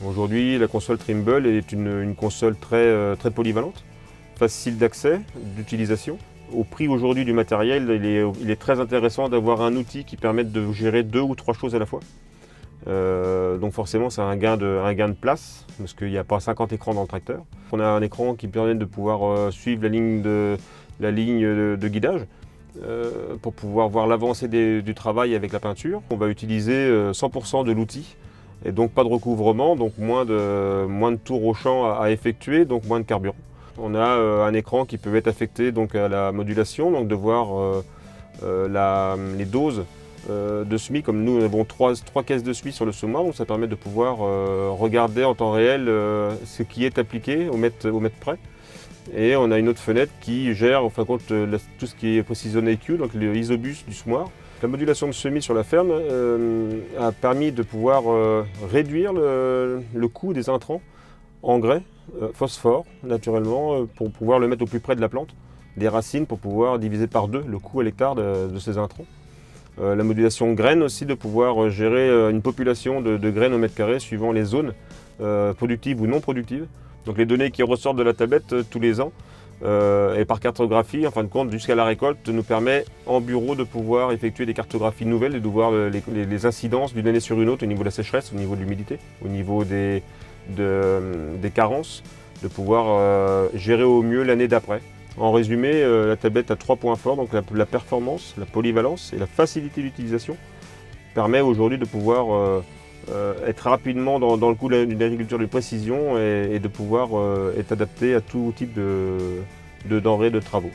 Aujourd'hui, la console Trimble est une console très polyvalente, facile d'accès, d'utilisation. Au prix aujourd'hui du matériel, il est très intéressant d'avoir un outil qui permette de gérer 2 ou 3 choses à la fois. Donc forcément, c'est un gain de place, parce qu'il n'y a pas 50 écrans dans le tracteur. On a un écran qui permet de pouvoir suivre la ligne de guidage, pour pouvoir voir l'avancée du travail avec la peinture. On va utiliser 100% de l'outil, et donc pas de recouvrement, donc moins de tours au champ à effectuer, donc moins de carburant. On a un écran qui peut être affecté donc à la modulation, donc de voir les doses de semis. Comme nous avons trois caisses de semis sur le semoir, donc ça permet de pouvoir regarder en temps réel ce qui est appliqué au mètre près. Et on a une autre fenêtre qui gère en fin de compte tout ce qui est Precision IQ, donc le isobus du semoir. La modulation de semis sur la ferme a permis de pouvoir réduire le coût des intrants, engrais, phosphore naturellement, pour pouvoir le mettre au plus près de la plante, des racines pour pouvoir diviser par 2 le coût à l'hectare de ces intrants. La modulation graines aussi, de pouvoir gérer une population de graines au mètre carré suivant les zones productives ou non productives. Donc les données qui ressortent de la tablette tous les ans et par cartographie, en fin de compte, jusqu'à la récolte, nous permet en bureau de pouvoir effectuer des cartographies nouvelles et de voir les incidences d'une année sur une autre au niveau de la sécheresse, au niveau de l'humidité, au niveau des carences, de pouvoir gérer au mieux l'année d'après. En résumé, la tablette a 3 points forts, donc la performance, la polyvalence et la facilité d'utilisation permet aujourd'hui de pouvoir être rapidement dans le coup d'une agriculture de précision et de pouvoir être adapté à tout type de denrées, de travaux.